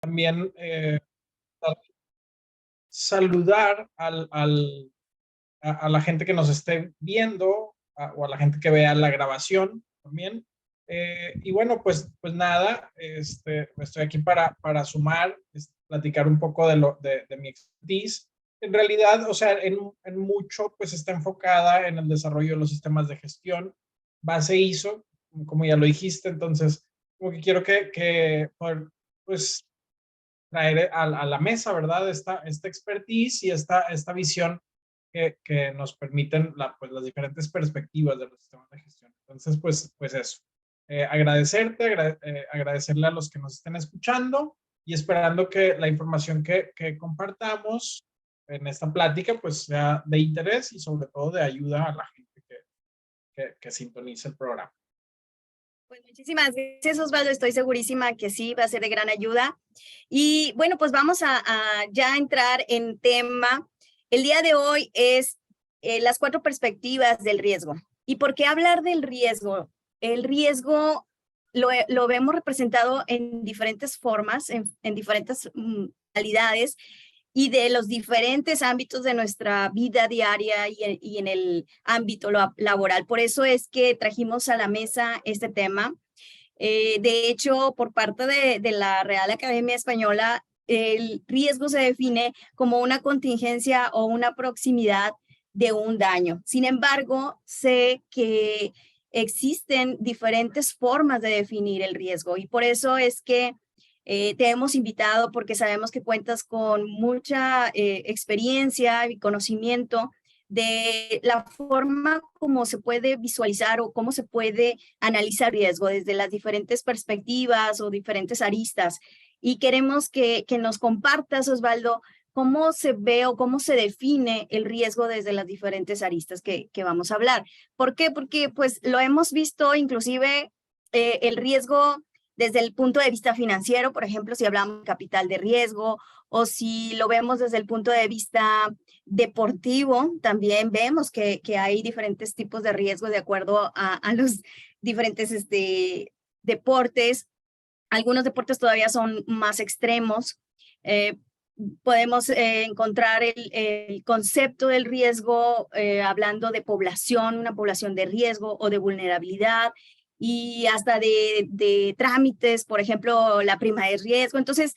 también saludar a la gente que nos esté viendo o a la gente que vea la grabación también. Y bueno, pues nada, estoy aquí para sumar, platicar un poco de mi expertise. En realidad, o sea, en mucho, pues está enfocada en el desarrollo de los sistemas de gestión, base ISO, como ya lo dijiste. Entonces, como que quiero pues, traer a la mesa, ¿verdad? Esta expertise y esta visión que nos permiten pues, las diferentes perspectivas de los sistemas de gestión. Entonces, pues eso. Agradecerle a los que nos estén escuchando y esperando que la información que compartamos en esta plática pues sea de interés y sobre todo de ayuda a la gente que sintoniza el programa. Pues muchísimas gracias, Osvaldo. Estoy segurísima que sí va a ser de gran ayuda. Y bueno, pues vamos a ya entrar en tema. El día de hoy es las 4 perspectivas del riesgo. ¿Y por qué hablar del riesgo? El riesgo lo vemos representado en diferentes formas, en diferentes modalidades y de los diferentes ámbitos de nuestra vida diaria y en el ámbito laboral. Por eso es que trajimos a la mesa este tema. De hecho, por parte de la Real Academia Española, el riesgo se define como una contingencia o una proximidad de un daño. Sin embargo, sé que existen diferentes formas de definir el riesgo y por eso es que te hemos invitado porque sabemos que cuentas con mucha experiencia y conocimiento de la forma como se puede visualizar o cómo se puede analizar riesgo desde las diferentes perspectivas o diferentes aristas. Y queremos que nos compartas, Osvaldo, cómo se ve o cómo se define el riesgo desde las diferentes aristas que vamos a hablar. ¿Por qué? Porque pues lo hemos visto inclusive el riesgo desde el punto de vista financiero, por ejemplo, si hablamos de capital de riesgo o si lo vemos desde el punto de vista deportivo, también vemos que hay diferentes tipos de riesgo de acuerdo a los diferentes deportes. Algunos deportes todavía son más extremos. Podemos encontrar el concepto del riesgo hablando de población, una población de riesgo o de vulnerabilidad y hasta de trámites, por ejemplo, la prima de riesgo. Entonces,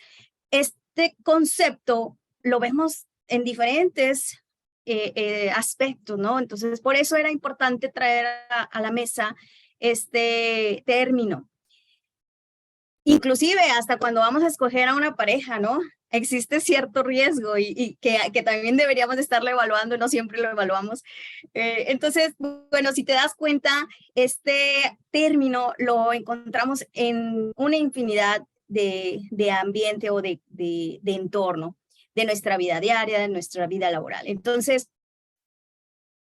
este concepto lo vemos en diferentes aspectos, ¿no? Entonces, por eso era importante traer a la mesa este término. Inclusive hasta cuando vamos a escoger a una pareja, ¿no? Existe cierto riesgo y que también deberíamos de estarlo evaluando, no siempre lo evaluamos. Entonces, bueno, si te das cuenta, este término lo encontramos en una infinidad de ambiente o de entorno de nuestra vida diaria, de nuestra vida laboral. Entonces,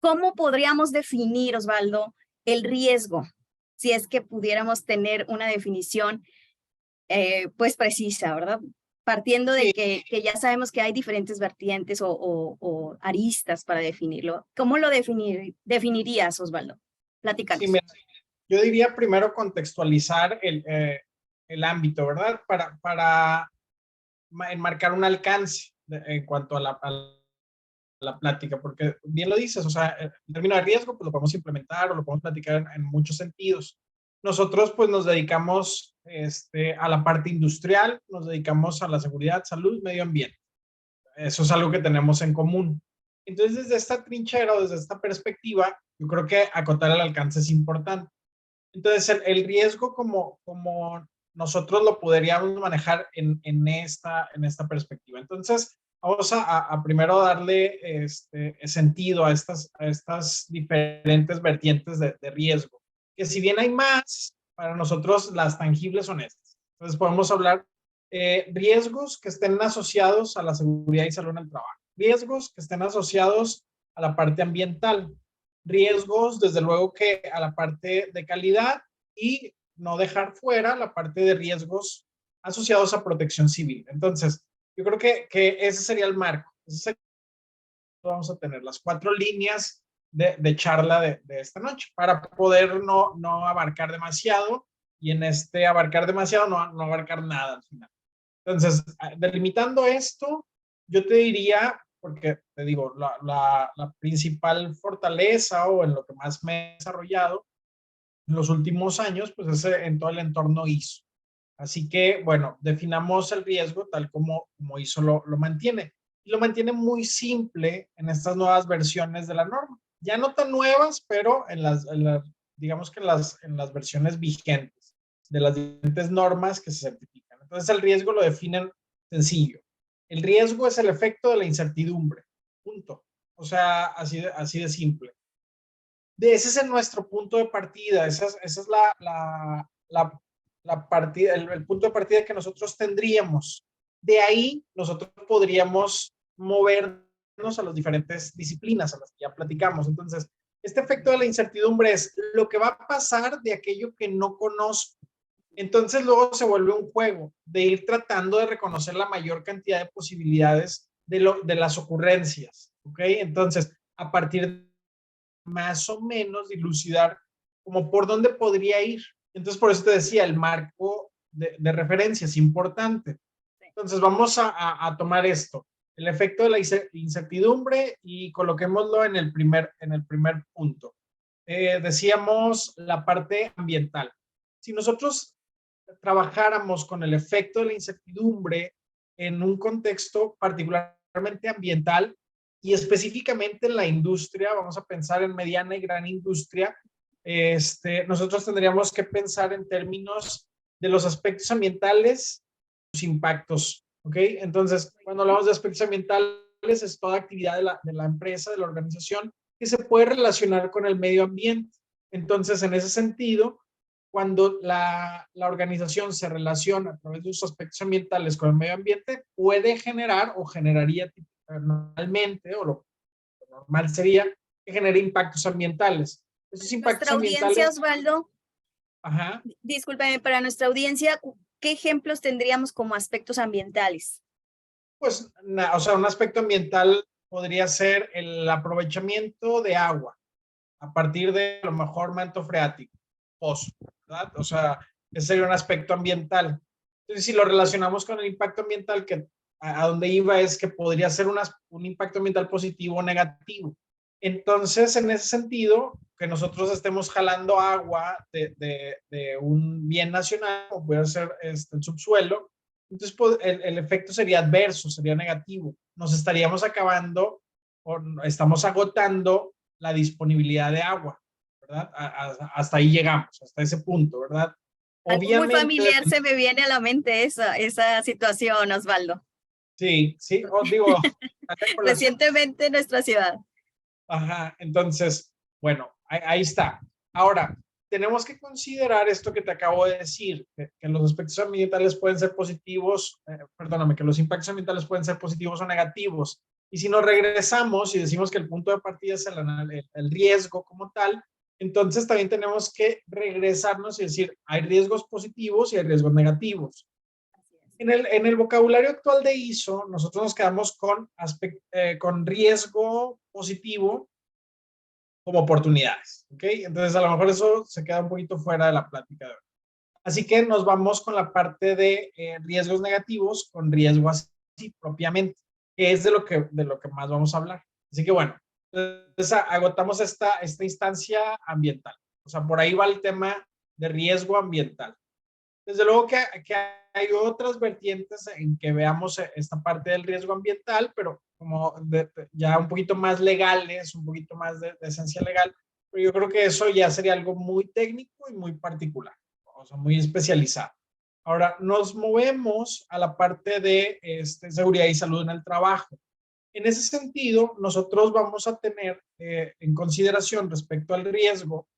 ¿cómo podríamos definir, Osvaldo, el riesgo? Si es que pudiéramos tener una definición pues precisa, ¿verdad? Partiendo de que ya sabemos que hay diferentes vertientes o aristas para definirlo. ¿Cómo lo definirías, Osvaldo? Platícanos. Sí, mira, yo diría primero contextualizar el ámbito, ¿verdad? Para enmarcar un alcance en cuanto a la plática, porque bien lo dices, o sea, el término de riesgo, pues lo podemos implementar o lo podemos platicar en muchos sentidos. Nosotros, pues nos dedicamos a la parte industrial, nos dedicamos a la seguridad, salud, medio ambiente. Eso es algo que tenemos en común. Entonces, desde esta trinchera o desde esta perspectiva, yo creo que acotar el alcance es importante. Entonces, el riesgo como nosotros lo podríamos manejar en esta perspectiva. Entonces, vamos a primero darle sentido a estas diferentes vertientes de riesgo, que si bien hay más, para nosotros las tangibles son estas. Entonces, podemos hablar riesgos que estén asociados a la seguridad y salud en el trabajo, riesgos que estén asociados a la parte ambiental, riesgos, desde luego que a la parte de calidad y no dejar fuera la parte de riesgos asociados a protección civil. Entonces, yo creo que ese sería el marco. Vamos a tener las 4 líneas de charla de esta noche para poder no abarcar demasiado y en abarcar demasiado no abarcar nada al final. Entonces, delimitando esto, yo te diría, porque te digo, la principal fortaleza o en lo que más me he desarrollado en los últimos años, pues es en todo el entorno ISO. Así que, bueno, definamos el riesgo tal como ISO lo mantiene. Y lo mantiene muy simple en estas nuevas versiones de la norma. Ya no tan nuevas, pero digamos que en las versiones vigentes de las diferentes normas que se certifican. Entonces, el riesgo lo definen sencillo. El riesgo es el efecto de la incertidumbre. Punto. O sea, así de simple. Ese es nuestro punto de partida. Esa es la partida, el punto de partida que nosotros tendríamos. De ahí nosotros podríamos movernos a las diferentes disciplinas a las que ya platicamos. Entonces, este efecto de la incertidumbre es lo que va a pasar de aquello que no conozco. Entonces luego se vuelve un juego de ir tratando de reconocer la mayor cantidad de posibilidades de las ocurrencias. ¿Ok? Entonces, a partir de más o menos dilucidar como por dónde podría ir. Entonces, por eso te decía, el marco de referencia es importante. Entonces, vamos a tomar esto, el efecto de la incertidumbre y coloquémoslo en el primer punto. Decíamos la parte ambiental. Si nosotros trabajáramos con el efecto de la incertidumbre en un contexto particularmente ambiental y específicamente en la industria, vamos a pensar en mediana y gran industria, nosotros tendríamos que pensar en términos de los aspectos ambientales, sus impactos, ¿ok? Entonces, cuando hablamos de aspectos ambientales, es toda actividad de la empresa, de la organización, que se puede relacionar con el medio ambiente. Entonces, en ese sentido, cuando la organización se relaciona a través de sus aspectos ambientales con el medio ambiente, puede generar o generaría normalmente, o lo normal sería que genere impactos ambientales. Esos impactos Nuestra audiencia, ambientales, Osvaldo, ajá, discúlpame, para nuestra audiencia, ¿qué ejemplos tendríamos como aspectos ambientales? pues, o sea, un aspecto ambiental podría ser el aprovechamiento de agua a partir de a lo mejor manto freático, pozo, ¿verdad? O sea, ese sería un aspecto ambiental. Entonces, si lo relacionamos con el impacto ambiental, que a donde iba es que podría ser un impacto ambiental positivo o negativo. Entonces, en ese sentido, que nosotros estemos jalando agua de un bien nacional, como puede ser el subsuelo, entonces pues, el efecto sería adverso, sería negativo. Nos estaríamos acabando o estamos agotando la disponibilidad de agua, ¿verdad? Hasta ahí llegamos, hasta ese punto, ¿verdad? Algo muy Obviamente, familiar se me viene a la mente esa situación, Osvaldo. sí, sí, os digo, acá con las, Recientemente en nuestra ciudad. ajá, entonces, bueno, ahí está. Ahora, tenemos que considerar esto que te acabo de decir, que los aspectos ambientales pueden ser positivos, perdóname, que los impactos ambientales pueden ser positivos o negativos. Y si nos regresamos y decimos que el punto de partida es el riesgo como tal, entonces también tenemos que regresarnos y decir, hay riesgos positivos y hay riesgos negativos. En el vocabulario actual de ISO, nosotros nos quedamos con riesgo positivo como oportunidades, ¿ok? Entonces, a lo mejor eso se queda un poquito fuera de la plática de hoy. Así que nos vamos con la parte de riesgos negativos, con riesgo así propiamente, que es de lo que más vamos a hablar. Así que bueno, entonces agotamos esta instancia ambiental. O sea, por ahí va el tema de riesgo ambiental. Desde luego que hay otras vertientes en que veamos esta parte del riesgo ambiental, pero como ya un poquito más legales, un poquito más de esencia legal, pero yo creo que eso ya sería algo muy técnico y muy particular, o sea, muy especializado. Ahora, nos movemos a la parte de seguridad y salud en el trabajo. En ese sentido, nosotros vamos a tener en consideración respecto al riesgo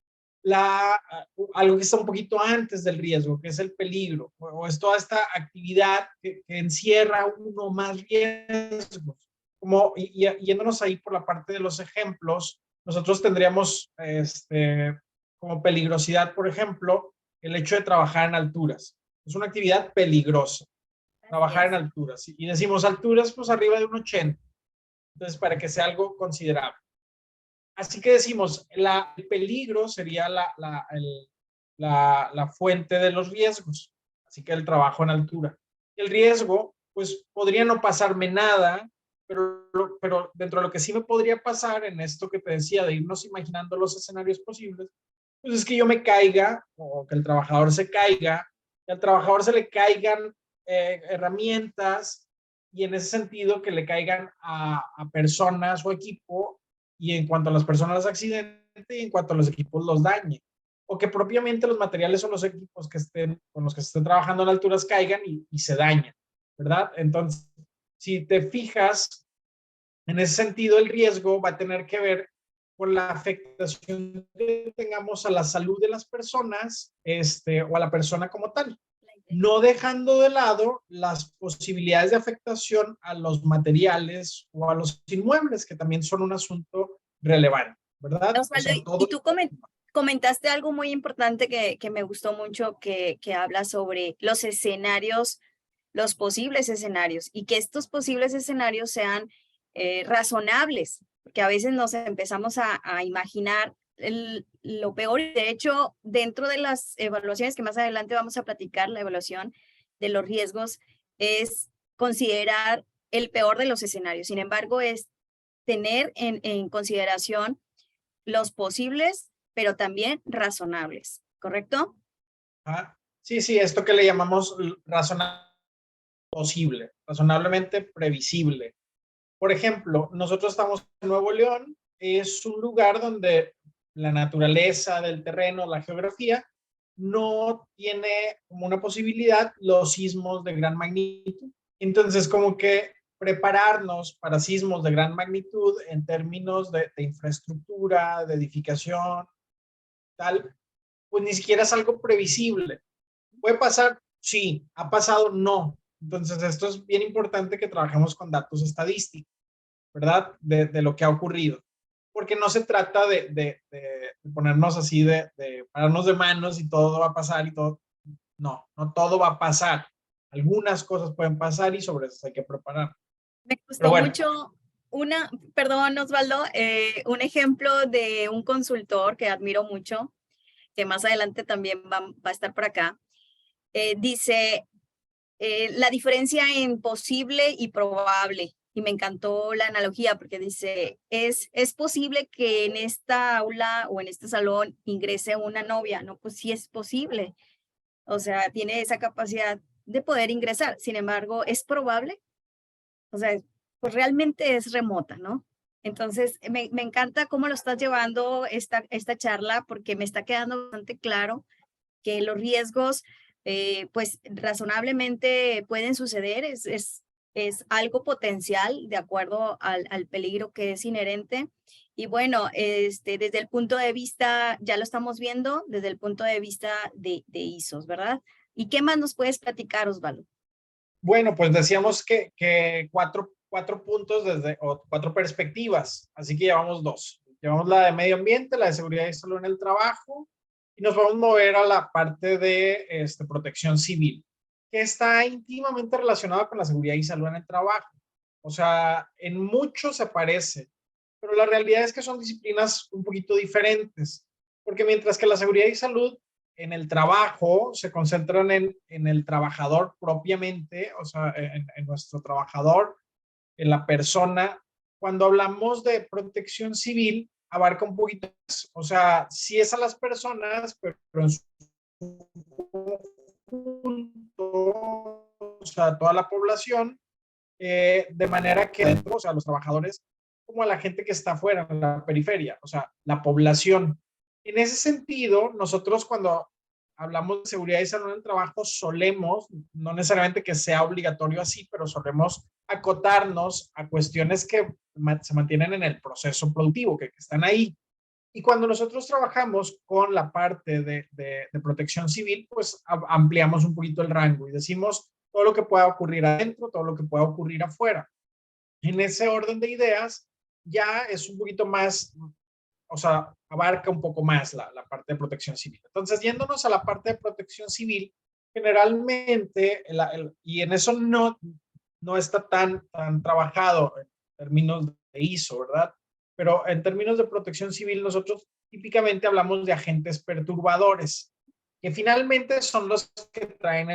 algo que está un poquito antes del riesgo, que es el peligro, o es toda esta actividad que encierra uno más riesgos. Como yéndonos ahí por la parte de los ejemplos, nosotros tendríamos como peligrosidad, por ejemplo, el hecho de trabajar en alturas. Es una actividad peligrosa, Así trabajar en es. alturas. Y decimos alturas, pues arriba de un 80. Entonces, para que sea algo considerable. Así que decimos, el peligro sería la fuente de los riesgos, así que el trabajo en altura. El riesgo, pues podría no pasarme nada, pero dentro de lo que sí me podría pasar en esto que te decía de irnos imaginando los escenarios posibles, pues es que yo me caiga o que el trabajador se caiga, que al trabajador se le caigan herramientas y en ese sentido que le caigan a personas o equipo y en cuanto a las personas los accidentes y en cuanto a los equipos los dañe. O que propiamente los materiales o los equipos que estén, con los que se estén trabajando en alturas caigan y se dañen, ¿verdad? Entonces, si te fijas, en ese sentido el riesgo va a tener que ver con la afectación que tengamos a la salud de las personas o a la persona como tal, no dejando de lado las posibilidades de afectación a los materiales o a los inmuebles, que también son un asunto relevante, ¿verdad? O Osvaldo, sea, todo. y tú comentaste algo muy importante que me gustó mucho, que habla sobre los escenarios, los posibles escenarios, y que estos posibles escenarios sean razonables, porque a veces nos empezamos a imaginar lo peor. De hecho, dentro de las evaluaciones que más adelante vamos a platicar, la evaluación de los riesgos es considerar el peor de los escenarios. Sin embargo, es tener en consideración los posibles, pero también razonables, ¿correcto? Ah, sí, sí, esto que le llamamos razonable posible, razonablemente previsible. Por ejemplo, nosotros estamos en Nuevo León, es un lugar donde la naturaleza del terreno, la geografía, no tiene como una posibilidad los sismos de gran magnitud. Entonces, como que prepararnos para sismos de gran magnitud en términos de infraestructura, de edificación, tal, pues ni siquiera es algo previsible. ¿Puede pasar? Sí. ¿Ha pasado? No. Entonces, esto es bien importante que trabajemos con datos estadísticos, ¿verdad? De lo que ha ocurrido. Porque no se trata de ponernos así, de pararnos de manos y todo va a pasar y todo. No, no todo va a pasar. Algunas cosas pueden pasar y sobre eso hay que preparar. Me Pero gustó bueno, mucho perdón, Osvaldo, un ejemplo de un consultor que admiro mucho, que más adelante también va a estar por acá. Dice, la diferencia en posible y probable. Y me encantó la analogía porque dice, es posible que en esta aula o en este salón ingrese una novia, ¿no? Pues sí es posible. O sea, tiene esa capacidad de poder ingresar. Sin embargo, ¿es probable? O sea, pues realmente es remota, ¿no? Entonces, me encanta cómo lo estás llevando esta charla porque me está quedando bastante claro que los riesgos, pues razonablemente pueden suceder, es algo potencial de acuerdo al peligro que es inherente. Y bueno, desde el punto de vista, ya lo estamos viendo, desde el punto de vista de ISOs, ¿verdad? ¿Y qué más nos puedes platicar, Osvaldo? bueno, pues decíamos que cuatro puntos o cuatro perspectivas, así que llevamos dos. Llevamos la de medio ambiente, la de seguridad y salud en el trabajo, y nos vamos a mover a la parte de protección civil, que está íntimamente relacionada con la seguridad y salud en el trabajo. O sea, en mucho se parece, pero la realidad es que son disciplinas un poquito diferentes, porque mientras que la seguridad y salud en el trabajo se concentran en el trabajador propiamente, o sea, en nuestro trabajador, en la persona. Cuando hablamos de protección civil, abarca un poquito más, o sea, sí es a las personas, pero en su conjunto, o sea, toda la población, de manera que dentro, o sea, los trabajadores, como a la gente que está afuera, en la periferia, o sea, la población. En ese sentido, nosotros cuando hablamos de seguridad y salud en el trabajo, solemos, no necesariamente que sea obligatorio así, pero solemos acotarnos a cuestiones que se mantienen en el proceso productivo, que están ahí. Y cuando nosotros trabajamos con la parte de protección civil, pues ampliamos un poquito el rango y decimos todo lo que pueda ocurrir adentro, todo lo que pueda ocurrir afuera. En ese orden de ideas, ya es un poquito más, o sea, abarca un poco más la parte de protección civil. Entonces, yéndonos a la parte de protección civil, generalmente, y en eso no está tan trabajado en términos de ISO, ¿verdad? Pero en términos de protección civil, nosotros típicamente hablamos de agentes perturbadores, que finalmente son los que traen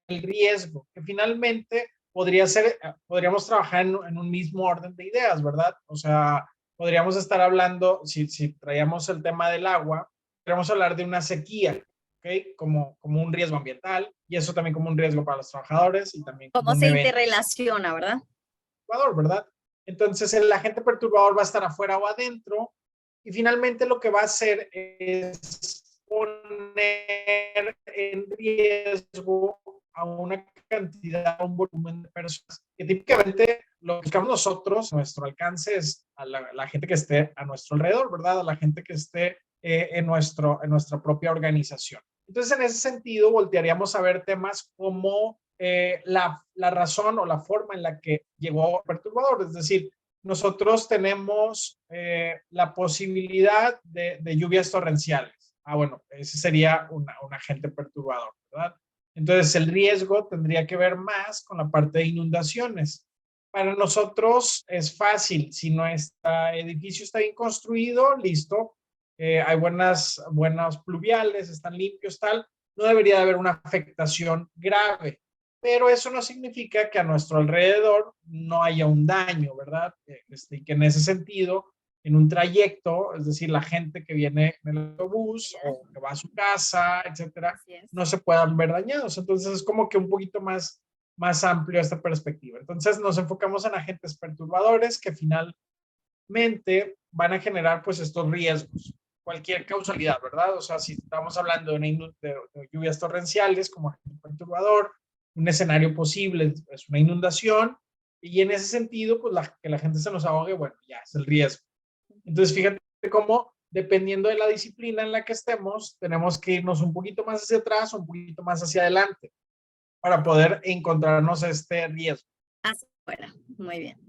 el riesgo, que finalmente podríamos trabajar en un mismo orden de ideas, ¿verdad? O sea, podríamos estar hablando, si traíamos el tema del agua, podríamos hablar de una sequía, ¿ok? Como un riesgo ambiental, y eso también como un riesgo para los trabajadores y también como ¿Cómo un se evento interrelaciona, verdad? perturbador, ¿verdad? Entonces el agente perturbador va a estar afuera o adentro, y finalmente lo que va a hacer es poner en riesgo a una cantidad, a un volumen de personas que típicamente lo que buscamos nosotros, nuestro alcance es a la gente que esté a nuestro alrededor, ¿verdad? A la gente que esté en nuestra propia organización. Entonces, en ese sentido, voltearíamos a ver temas como la razón o la forma en la que llegó el perturbador, es decir, nosotros tenemos la posibilidad de lluvias torrenciales. Bueno, ese sería un agente perturbador, ¿verdad? Entonces, el riesgo tendría que ver más con la parte de inundaciones. Para nosotros es fácil, si nuestro edificio está bien construido, listo, hay buenas pluviales, están limpios, tal, no debería de haber una afectación grave, pero eso no significa que a nuestro alrededor no haya un daño, ¿verdad? Que en ese sentido, en un trayecto, es decir, la gente que viene en el autobús o que va a su casa, etcétera, no se puedan ver dañados. Entonces es como que un poquito más amplio esta perspectiva. Entonces nos enfocamos en agentes perturbadores que finalmente van a generar pues estos riesgos, cualquier causalidad, ¿verdad? O sea, si estamos hablando de lluvias torrenciales como agente perturbador, un escenario posible es una inundación, y en ese sentido, pues que la gente se nos ahogue, bueno, ya es el riesgo. Entonces, fíjate cómo, dependiendo de la disciplina en la que estemos, tenemos que irnos un poquito más hacia atrás o un poquito más hacia adelante para poder encontrarnos este riesgo. Hacia afuera, muy bien.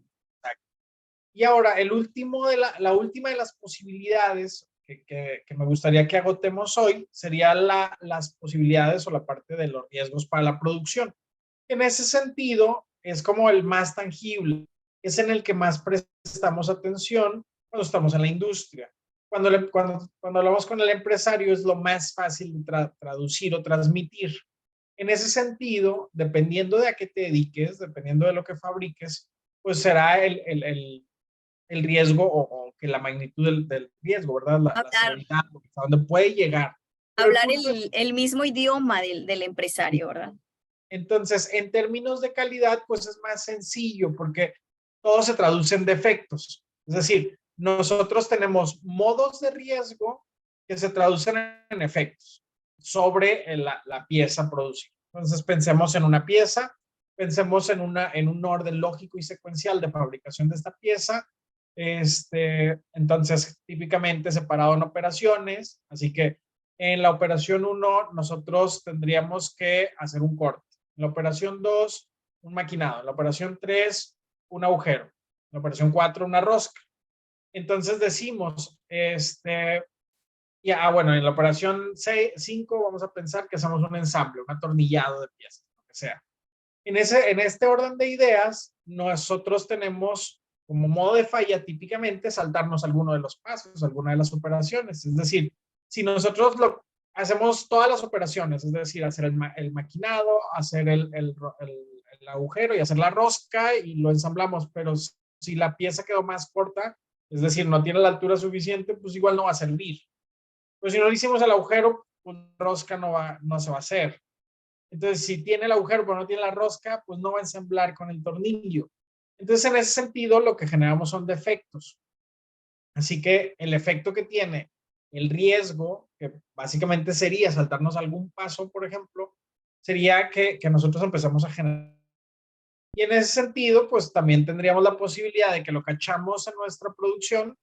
Y ahora, la última de las posibilidades que me gustaría que agotemos hoy sería las posibilidades o la parte de los riesgos para la producción. En ese sentido, es como el más tangible, es en el que más prestamos atención cuando estamos en la industria. Cuando hablamos con el empresario es lo más fácil de traducir o transmitir. En ese sentido, dependiendo de a qué te dediques, dependiendo de lo que fabriques, pues será el riesgo o que la magnitud del riesgo, ¿verdad? La severidad, hasta dónde puede llegar. Pero Hablar el mismo idioma del empresario, ¿verdad? Entonces, en términos de calidad, pues es más sencillo porque todo se traduce en defectos. Es decir, nosotros tenemos modos de riesgo que se traducen en efectos sobre la pieza producida. Entonces, pensemos en una pieza, pensemos en un orden lógico y secuencial de fabricación de esta pieza. Entonces, típicamente separado en operaciones, así que en la operación 1 nosotros tendríamos que hacer un corte. En la operación 2, un maquinado. En la operación 3, un agujero. En la operación 4, una rosca. Entonces decimos, bueno, en la operación 5 vamos a pensar que hacemos un ensamble, un atornillado de piezas, lo que sea. En este orden de ideas, nosotros tenemos como modo de falla típicamente saltarnos alguno de los pasos, alguna de las operaciones. Es decir, si nosotros hacemos todas las operaciones, es decir, hacer el maquinado, hacer el agujero y hacer la rosca y lo ensamblamos, pero si la pieza quedó más corta, es decir, no tiene la altura suficiente, pues igual no va a servir. Pues si no le hicimos el agujero, pues rosca no se va a hacer. Entonces, si tiene el agujero pero no tiene la rosca, pues no va a ensamblar con el tornillo. Entonces, en ese sentido, lo que generamos son defectos. Así que el efecto que tiene el riesgo, que básicamente sería saltarnos algún paso, por ejemplo, sería que nosotros empezamos a generar. Y en ese sentido, pues también tendríamos la posibilidad de que lo cachamos en nuestra producción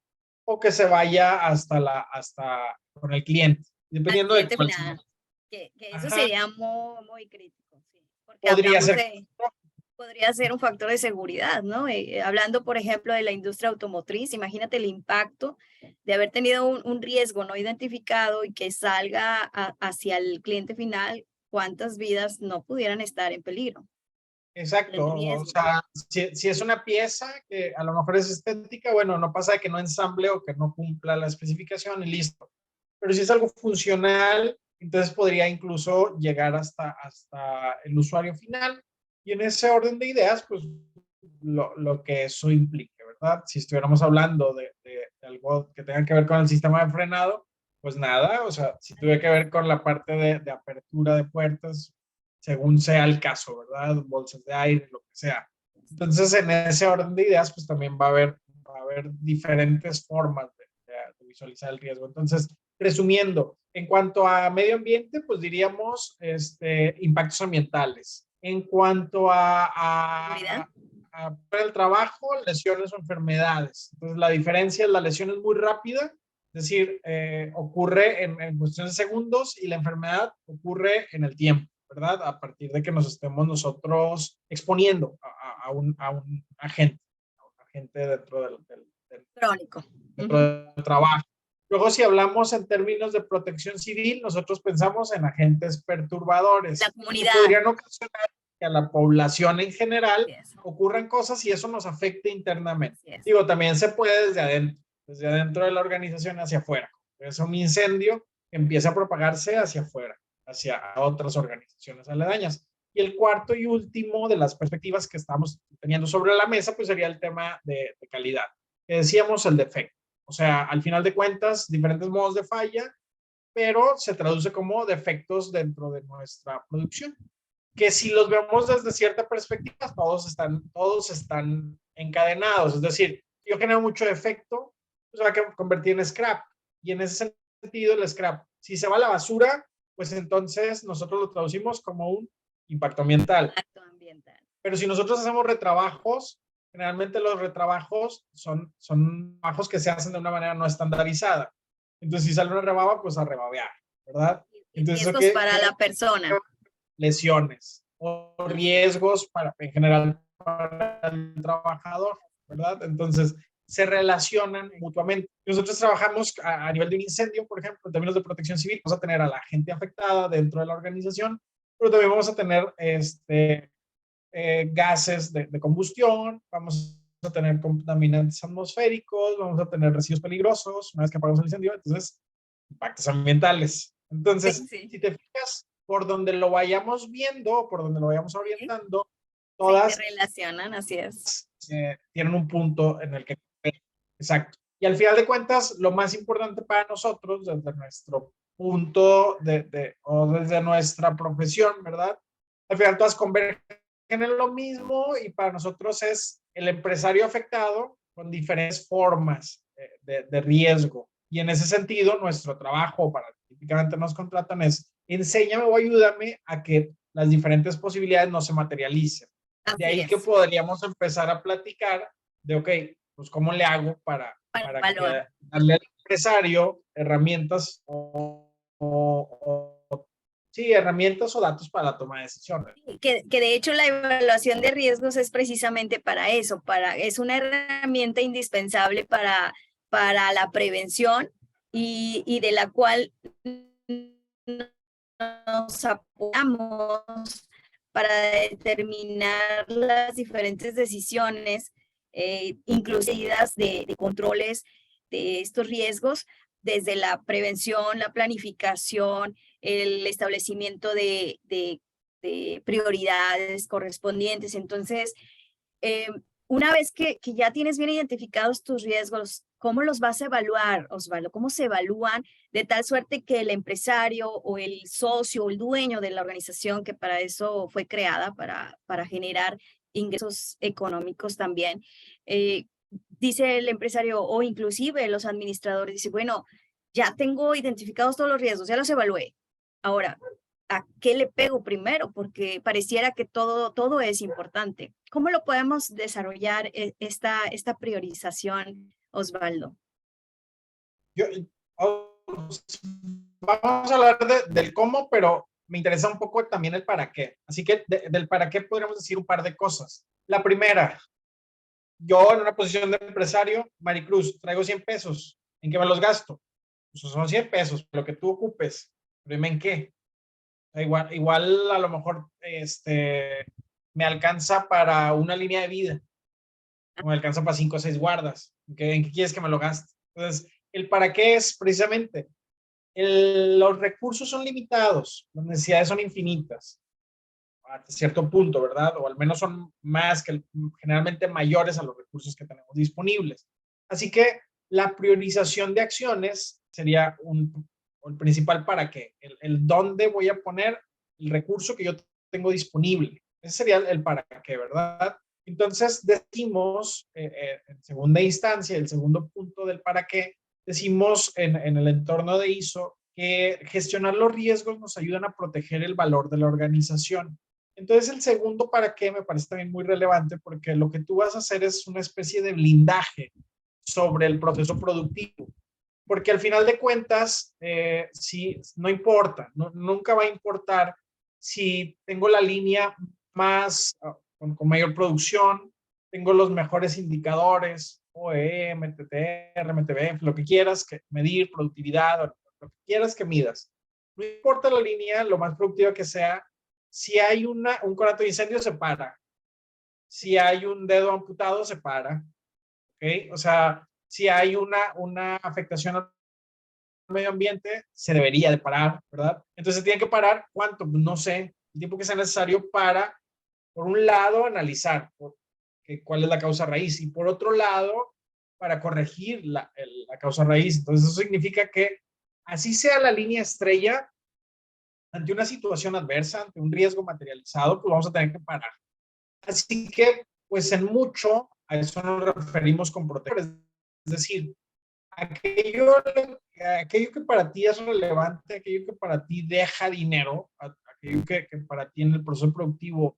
o que se vaya hasta con el cliente, dependiendo de cuál sea. Que eso sería muy, muy crítico, sí, porque podría hablamos ser. podría ser un factor de seguridad, ¿no? Hablando, por ejemplo, de la industria automotriz, imagínate el impacto de haber tenido un riesgo no identificado y que salga hacia el cliente final, cuántas vidas no pudieran estar en peligro. Exacto, o sea, si es una pieza que a lo mejor es estética, bueno, no pasa de que no ensamble o que no cumpla la especificación y listo. Pero si es algo funcional entonces podría incluso llegar hasta el usuario final. Y en ese orden de ideas, pues lo que eso implique, ¿verdad? Si estuviéramos hablando de algo que tenga que ver con el sistema de frenado, pues nada, o sea, si tuviera que ver con la parte de apertura de puertas, según sea el caso, ¿verdad? Bolsas de aire, lo que sea. Entonces, en ese orden de ideas, pues también va a haber diferentes formas de visualizar el riesgo. Entonces, resumiendo, en cuanto a medio ambiente, pues diríamos impactos ambientales. En cuanto Seguridad. a el trabajo, lesiones o enfermedades. Entonces, la diferencia es la lesión es muy rápida, es decir, ocurre en cuestión de segundos y la enfermedad ocurre en el tiempo, ¿verdad? A partir de que nos estemos nosotros exponiendo a un agente dentro Crónico. dentro del trabajo. Luego, si hablamos en términos de protección civil, nosotros pensamos en agentes perturbadores La que comunidad. podrían ocasionar que a la población en general Yes. ocurran cosas y eso nos afecte internamente. Yes. Digo, también se puede desde adentro de la organización hacia afuera. Es un incendio que empieza a propagarse hacia afuera, hacia otras organizaciones aledañas. Y el cuarto y último de las perspectivas que estamos teniendo sobre la mesa, pues sería el tema de calidad. Que decíamos el defecto. O sea, al final de cuentas, diferentes modos de falla, pero se traduce como defectos dentro de nuestra producción. Que si los vemos desde cierta perspectiva, todos están encadenados. Es decir, yo genero mucho defecto, pues va a convertir en scrap. Y en ese sentido, el scrap, si se va a la basura, pues entonces nosotros lo traducimos como un impacto ambiental. Impacto ambiental. Pero si nosotros hacemos retrabajos, generalmente los retrabajos son trabajos que se hacen de una manera no estandarizada. Entonces, si sale una rebaba, pues a rebabear, ¿verdad? Entonces, riesgos para la persona. Lesiones o riesgos en general para el trabajador, ¿verdad? Entonces, se relacionan mutuamente. Nosotros trabajamos a nivel de un incendio, por ejemplo, en términos de protección civil, vamos a tener a la gente afectada dentro de la organización, pero también vamos a tener gases de combustión, vamos a tener contaminantes atmosféricos, vamos a tener residuos peligrosos una vez que apagamos el incendio, entonces impactos ambientales. Entonces, Sí. si te fijas, por donde lo vayamos viendo, por donde lo vayamos orientando, Sí, todas se relacionan, así es. tienen un punto en el que... Exacto. Y al final de cuentas, lo más importante para nosotros, desde nuestro punto o desde nuestra profesión, ¿verdad? Al final todas convergen en lo mismo y para nosotros es el empresario afectado con diferentes formas de riesgo. Y en ese sentido, nuestro trabajo, para típicamente nos contratan, es enséñame o ayúdame a que las diferentes posibilidades no se materialicen. De ahí que podríamos empezar a platicar de, ok, pues cómo le hago para que darle al empresario herramientas sí, herramientas o datos para la toma de decisiones. Que de hecho la evaluación de riesgos es precisamente para eso, es una herramienta indispensable para la prevención y de la cual nos apoyamos para determinar las diferentes decisiones, inclusive de controles de estos riesgos, desde la prevención, la planificación, el establecimiento de prioridades correspondientes. Entonces, una vez que ya tienes bien identificados tus riesgos, ¿cómo los vas a evaluar, Osvaldo? ¿Cómo se evalúan de tal suerte que el empresario o el socio o el dueño de la organización, que para eso fue creada, para generar ingresos económicos también, dice el empresario o inclusive los administradores, dice, bueno, ya tengo identificados todos los riesgos, ya los evalué. Ahora, ¿a qué le pego primero? Porque pareciera que todo es importante. ¿Cómo lo podemos desarrollar esta priorización, Osvaldo? Vamos a hablar del cómo, pero me interesa un poco también el para qué. Así que del para qué podríamos decir un par de cosas. La primera, yo en una posición de empresario, Maricruz, traigo 100 pesos. ¿En qué me los gasto? Pues son 100 pesos, lo que tú ocupes. Dime en qué. Igual a lo mejor me alcanza para una línea de vida. Me alcanza para 5 o 6 guardas. ¿En qué quieres que me lo gaste? Entonces, el para qué es precisamente los recursos son limitados, las necesidades son infinitas, hasta cierto punto, ¿verdad? O al menos son más que generalmente mayores a los recursos que tenemos disponibles. Así que la priorización de acciones sería el principal para qué, el dónde voy a poner el recurso que yo tengo disponible. Ese sería el para qué, ¿verdad? Entonces decimos, en segunda instancia, el segundo punto del para qué, decimos en el entorno de ISO que gestionar los riesgos nos ayudan a proteger el valor de la organización. Entonces el segundo para qué me parece también muy relevante porque lo que tú vas a hacer es una especie de blindaje sobre el proceso productivo. Porque al final de cuentas, si, no importa, nunca va a importar si tengo la línea más, con mayor producción, tengo los mejores indicadores, OE, MTTR, MTBF, lo que quieras que medir, productividad, lo que quieras que midas. No importa la línea, lo más productiva que sea, si hay un conato de incendio, se para. Si hay un dedo amputado, se para. ¿Okay? O sea, si hay una afectación al medio ambiente, se debería de parar, ¿verdad? Entonces se tiene que parar, ¿cuánto? Pues no sé, el tiempo que sea necesario para, por un lado, analizar cuál es la causa raíz y por otro lado, para corregir la causa raíz. Entonces eso significa que así sea la línea estrella, ante una situación adversa, ante un riesgo materializado, pues vamos a tener que parar. Así que, pues en mucho, a eso nos referimos con protectores. Es decir, aquello, aquello que para ti es relevante, aquello que para ti deja dinero, aquello que para ti en el proceso productivo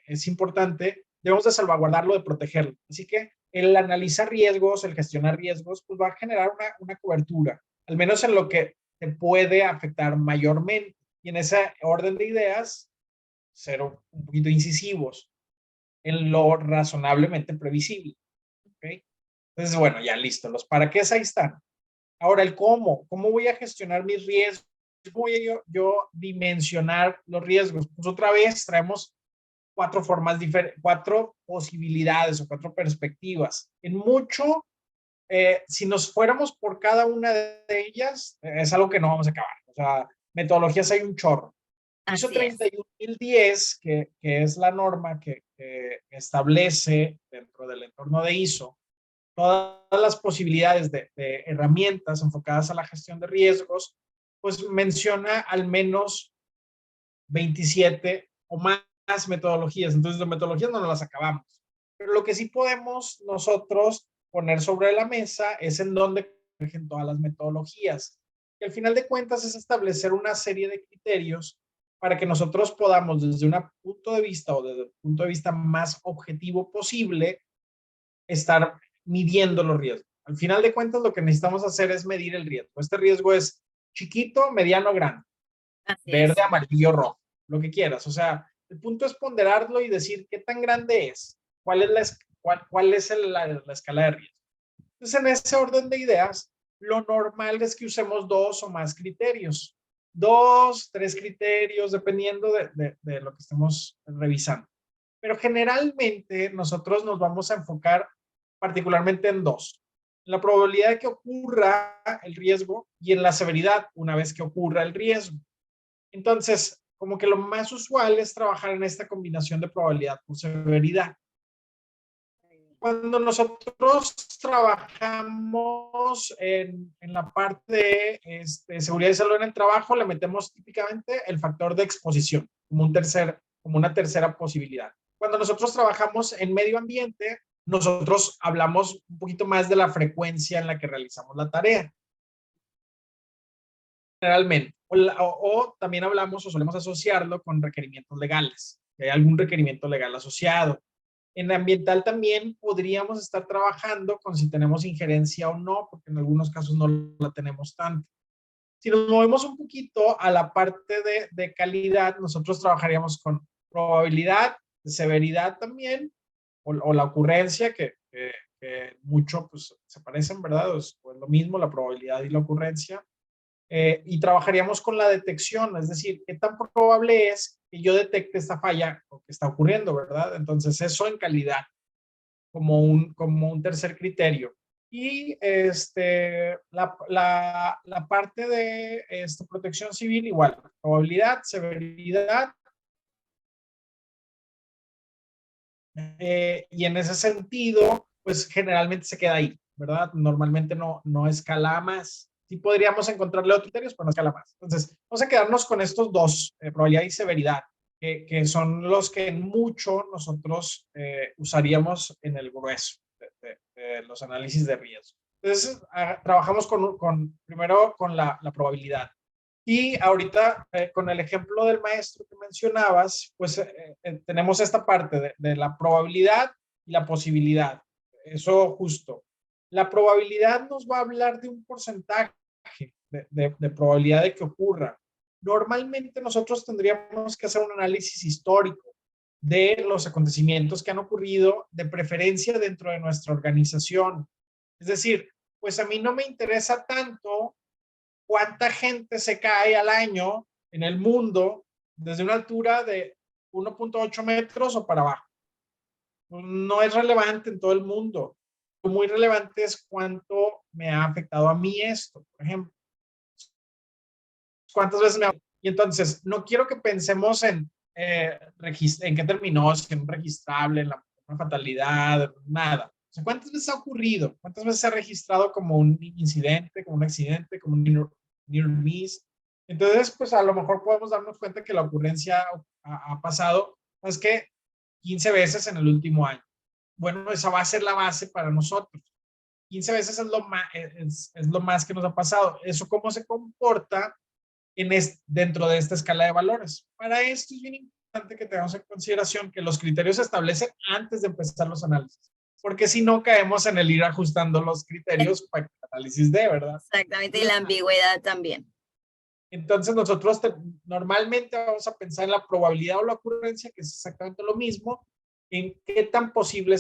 es importante, debemos de salvaguardarlo, de protegerlo. Así que el analizar riesgos, el gestionar riesgos, pues va a generar una cobertura, al menos en lo que te puede afectar mayormente. Y en ese orden de ideas, ser un poquito incisivos en lo razonablemente previsible. ¿Okay? Entonces, bueno, ya listo. Los para qué ahí están. Ahora, el cómo voy a gestionar mis riesgos, cómo voy a yo dimensionar los riesgos. Pues otra vez traemos cuatro formas diferentes, cuatro posibilidades o cuatro perspectivas. En mucho, si nos fuéramos por cada una de ellas, es algo que no vamos a acabar. O sea, metodologías hay un chorro. ISO Así es. 31010, que es la norma que establece dentro del entorno de ISO todas las posibilidades de herramientas enfocadas a la gestión de riesgos, pues menciona al menos 27 o más metodologías. Entonces, las metodologías no nos las acabamos. Pero lo que sí podemos nosotros poner sobre la mesa es en dónde convergen todas las metodologías. Y al final de cuentas es establecer una serie de criterios para que nosotros podamos, desde un punto de vista o desde el punto de vista más objetivo posible, estar midiendo los riesgos. Al final de cuentas, lo que necesitamos hacer es medir el riesgo. Este riesgo es chiquito, mediano, grande, Así verde, es. amarillo, rojo, lo que quieras. O sea, el punto es ponderarlo y decir qué tan grande es, cuál es cuál es la escala de riesgo. Entonces, en ese orden de ideas, lo normal es que usemos dos o más criterios. Dos, tres criterios, dependiendo de lo que estemos revisando. Pero generalmente nosotros nos vamos a enfocar particularmente en dos. En la probabilidad de que ocurra el riesgo y en la severidad una vez que ocurra el riesgo. Entonces, como que lo más usual es trabajar en esta combinación de probabilidad por severidad. Cuando nosotros trabajamos en la parte de seguridad y salud en el trabajo, le metemos típicamente el factor de exposición como una tercera posibilidad. Cuando nosotros trabajamos en medio ambiente, nosotros hablamos un poquito más de la frecuencia en la que realizamos la tarea. Generalmente. O también hablamos o solemos asociarlo con requerimientos legales. Que hay algún requerimiento legal asociado. En ambiental también podríamos estar trabajando con si tenemos injerencia o no, porque en algunos casos no la tenemos tanto. Si nos movemos un poquito a la parte de calidad, nosotros trabajaríamos con probabilidad, severidad también, o la ocurrencia, que mucho pues, se parecen, ¿verdad? Es pues, lo mismo, la probabilidad y la ocurrencia. Y trabajaríamos con la detección, es decir, qué tan probable es que yo detecte esta falla o que está ocurriendo, ¿verdad? Entonces, eso en calidad, como un tercer criterio. Y la parte de protección civil, igual, probabilidad, severidad, y en ese sentido, pues generalmente se queda ahí, ¿verdad? Normalmente no escala más. Sí podríamos encontrarle otros criterios, pero no escala más. Entonces, vamos a quedarnos con estos dos, probabilidad y severidad, que son los que en mucho nosotros usaríamos en el grueso de los análisis de riesgo. Entonces, trabajamos primero con la probabilidad. Y ahorita, con el ejemplo del maestro que mencionabas, pues tenemos esta parte de la probabilidad y la posibilidad. Eso justo. La probabilidad nos va a hablar de un porcentaje de probabilidad de que ocurra. Normalmente nosotros tendríamos que hacer un análisis histórico de los acontecimientos que han ocurrido, de preferencia dentro de nuestra organización. Es decir, pues a mí no me interesa tanto cuánta gente se cae al año en el mundo desde una altura de 1.8 metros o para abajo. No es relevante en todo el mundo. Lo muy relevante es cuánto me ha afectado a mí esto, por ejemplo. ¿Cuántas veces me ha... Y entonces, no quiero que pensemos en qué terminó, si en un registrable, en una fatalidad, nada. O sea, ¿cuántas veces ha ocurrido? ¿Cuántas veces se ha registrado como un incidente, como un accidente, como un near miss? Entonces, pues a lo mejor podemos darnos cuenta que la ocurrencia ha pasado, más que 15 veces en el último año. Bueno, esa va a ser la base para nosotros. 15 veces es lo más que nos ha pasado. ¿Eso cómo se comporta dentro de esta escala de valores? Para esto es bien importante que tengamos en consideración que los criterios se establecen antes de empezar los análisis, porque si no caemos en el ir ajustando los criterios para que el análisis dé, ¿verdad? Exactamente, y la ambigüedad también. Entonces nosotros normalmente vamos a pensar en la probabilidad o la ocurrencia, que es exactamente lo mismo, en qué tan posible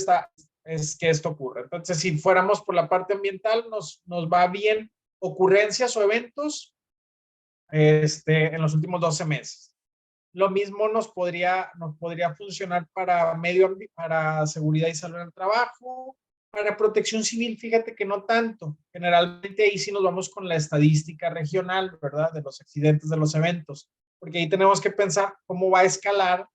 es que esto ocurra. Entonces, si fuéramos por la parte ambiental, nos va bien ocurrencias o eventos en los últimos 12 meses. Lo mismo nos podría funcionar para seguridad y salud en el trabajo. Para protección civil, fíjate que no tanto. Generalmente ahí sí nos vamos con la estadística regional, ¿verdad? De los accidentes, de los eventos, porque ahí tenemos que pensar cómo va a escalar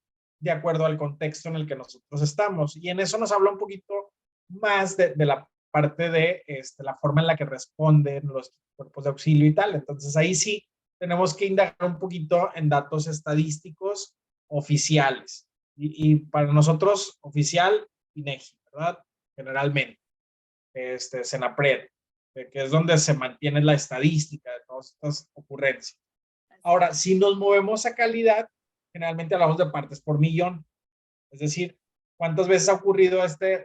de acuerdo al contexto en el que nosotros estamos. Y en eso nos habla un poquito más de la parte de la forma en la que responden los cuerpos de auxilio y tal. Entonces ahí sí tenemos que indagar un poquito en datos estadísticos oficiales. Y para nosotros, oficial, INEGI, ¿verdad? Generalmente, Senapred, que es donde se mantiene la estadística de todas estas ocurrencias. Ahora, si nos movemos a calidad, generalmente hablamos de partes por millón. Es decir, ¿cuántas veces ha ocurrido este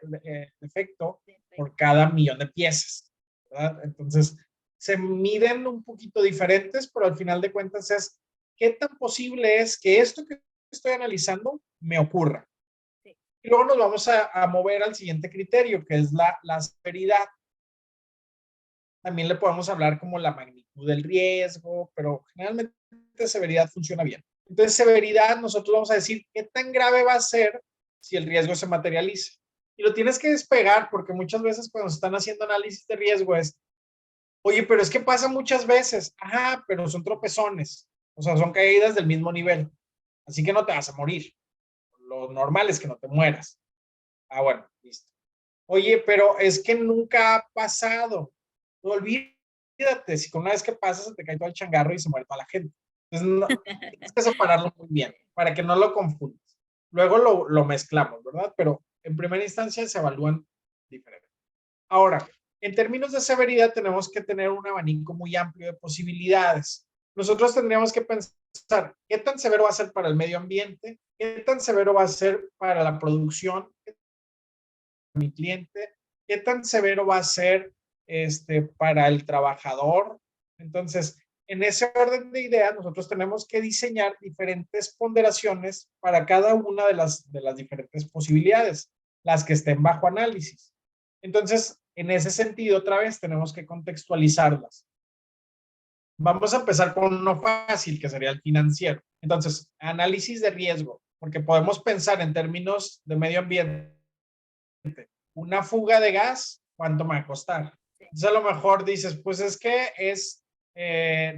defecto por cada millón de piezas? ¿Verdad? Entonces, se miden un poquito diferentes, pero al final de cuentas es qué tan posible es que esto que estoy analizando me ocurra. Sí. Y luego nos vamos a mover al siguiente criterio, que es la severidad. También le podemos hablar como la magnitud del riesgo, pero generalmente severidad funciona bien. Entonces, severidad, nosotros vamos a decir qué tan grave va a ser si el riesgo se materializa. Y lo tienes que despegar porque muchas veces cuando se están haciendo análisis de riesgo es, oye, pero es que pasa muchas veces. Ajá, pero son tropezones. O sea, son caídas del mismo nivel. Así que no te vas a morir. Lo normal es que no te mueras. Ah, bueno, listo. Oye, pero es que nunca ha pasado. No olvídate, si con una vez que pasa se te cae todo el changarro y se muere toda la gente. Entonces, tienes que separarlo muy bien para que no lo confundas. Luego lo mezclamos, ¿verdad? Pero en primera instancia se evalúan diferentes. Ahora, en términos de severidad tenemos que tener un abanico muy amplio de posibilidades. Nosotros tendríamos que pensar qué tan severo va a ser para el medio ambiente, qué tan severo va a ser para la producción, mi cliente, qué tan severo va a ser para el trabajador. Entonces, en ese orden de ideas, nosotros tenemos que diseñar diferentes ponderaciones para cada una de las diferentes posibilidades, las que estén bajo análisis. Entonces, en ese sentido, otra vez, tenemos que contextualizarlas. Vamos a empezar con uno fácil, que sería el financiero. Entonces, análisis de riesgo, porque podemos pensar en términos de medio ambiente. Una fuga de gas ¿cuánto me va a costar? Sí. Entonces a lo mejor dices, pues es que es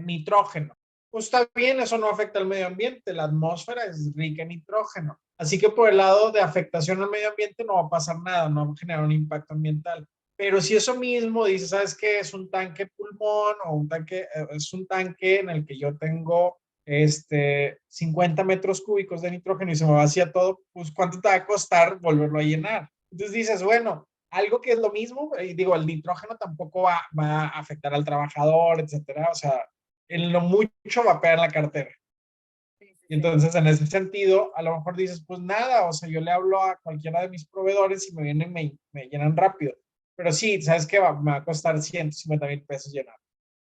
nitrógeno. Pues está bien, eso no afecta al medio ambiente, la atmósfera es rica en nitrógeno. Así que por el lado de afectación al medio ambiente no va a pasar nada, no va a generar un impacto ambiental. Pero si eso mismo dices, ¿sabes qué? Es un tanque pulmón o un tanque, es un tanque en el que yo tengo 50 metros cúbicos de nitrógeno y se me vacía todo, pues ¿cuánto te va a costar volverlo a llenar? Entonces dices, bueno, algo que es lo mismo, digo, el nitrógeno tampoco va a afectar al trabajador, etcétera, o sea, en lo mucho va a pegar en la cartera. Sí, sí, Y sí. entonces en ese sentido, a lo mejor dices, pues nada, o sea, yo le hablo a cualquiera de mis proveedores y me vienen y me llenan rápido. Pero sí, ¿sabes qué? Me va a costar 150,000 pesos llenar.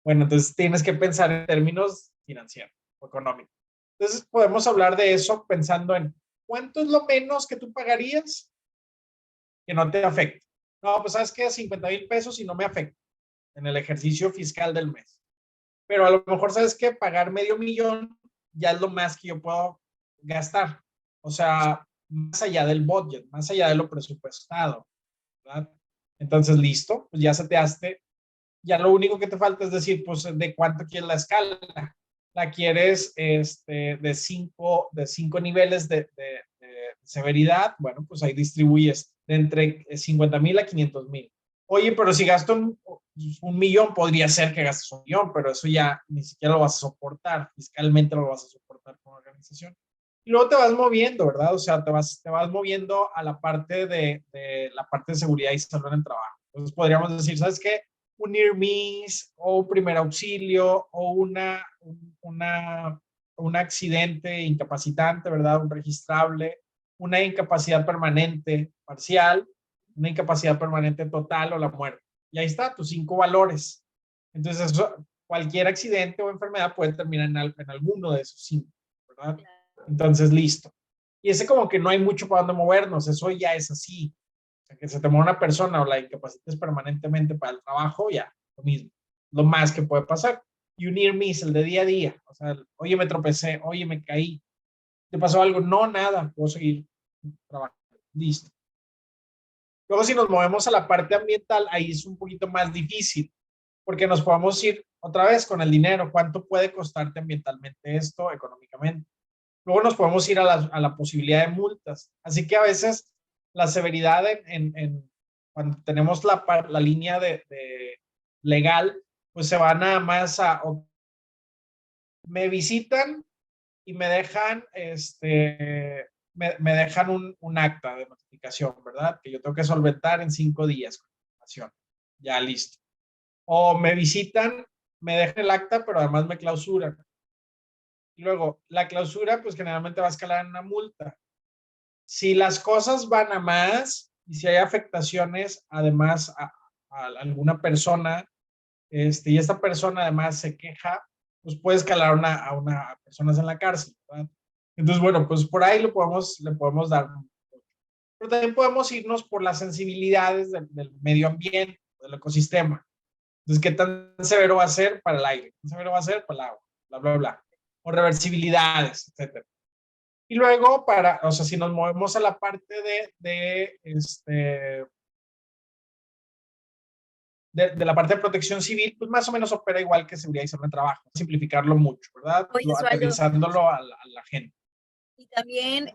Bueno, entonces tienes que pensar en términos financieros o económicos. Entonces podemos hablar de eso pensando en cuánto es lo menos que tú pagarías que no te afecte. No, pues sabes que 50,000 pesos y no me afecta en el ejercicio fiscal del mes. Pero a lo mejor sabes que pagar $500,000 ya es lo más que yo puedo gastar. O sea, más allá del budget, más allá de lo presupuestado, ¿verdad? Entonces, listo, pues ya se te hace. Ya lo único que te falta es decir, pues, ¿de cuánto quieres la escala? ¿La quieres de cinco niveles de severidad? Bueno, pues ahí distribuyes de entre 50,000 a 500,000. Oye, pero si gasto un millón, podría ser que gastes un millón, pero eso ya ni siquiera lo vas a soportar, fiscalmente lo vas a soportar como organización. Y luego te vas moviendo, ¿verdad? O sea, te vas moviendo a la parte la parte de seguridad y salud en el trabajo. Entonces podríamos decir, ¿sabes qué? Un near miss o un primer auxilio o un accidente incapacitante, ¿verdad? Un registrable, una incapacidad permanente parcial, una incapacidad permanente total o la muerte. Y ahí está, tus 5 valores. Entonces, cualquier accidente o enfermedad puede terminar en alguno de esos 5, ¿verdad? Entonces, listo. Y ese como que no hay mucho para dónde movernos, eso ya es así. O sea, que se te muera una persona o la incapacites permanentemente para el trabajo, ya, lo mismo. Lo más que puede pasar. Y un near miss, el de día a día. O sea, oye, me tropecé, oye, me caí. ¿Te pasó algo? No, nada, puedo seguir trabajando. Listo. Luego, si nos movemos a la parte ambiental, ahí es un poquito más difícil, porque nos podemos ir otra vez con el dinero. ¿Cuánto puede costarte ambientalmente esto, económicamente? Luego nos podemos ir a la posibilidad de multas. Así que a veces la severidad cuando tenemos la línea de legal, pues se va nada más me visitan y me dejan, me dejan un acta de notificación, ¿verdad? Que yo tengo que solventar en 5 días con información. Ya listo. O me visitan, me dejan el acta, pero además me clausuran. Y luego, la clausura, pues generalmente va a escalar en una multa. Si las cosas van a más y si hay afectaciones, además, a alguna persona, y esta persona además se queja, pues puede escalar a personas en la cárcel, ¿verdad? Entonces, bueno, pues por ahí le podemos dar. Pero también podemos irnos por las sensibilidades del medio ambiente, del ecosistema. Entonces, ¿qué tan severo va a ser para el aire? ¿Qué tan severo va a ser para el agua? Bla, bla, bla. O reversibilidades, etcétera. Y luego, o sea, si nos movemos a la parte de la parte de protección civil, pues más o menos opera igual que seguridad y salud en trabajo. Simplificarlo mucho, ¿verdad? Oye, Osvaldo, Aterrizándolo a la gente. y también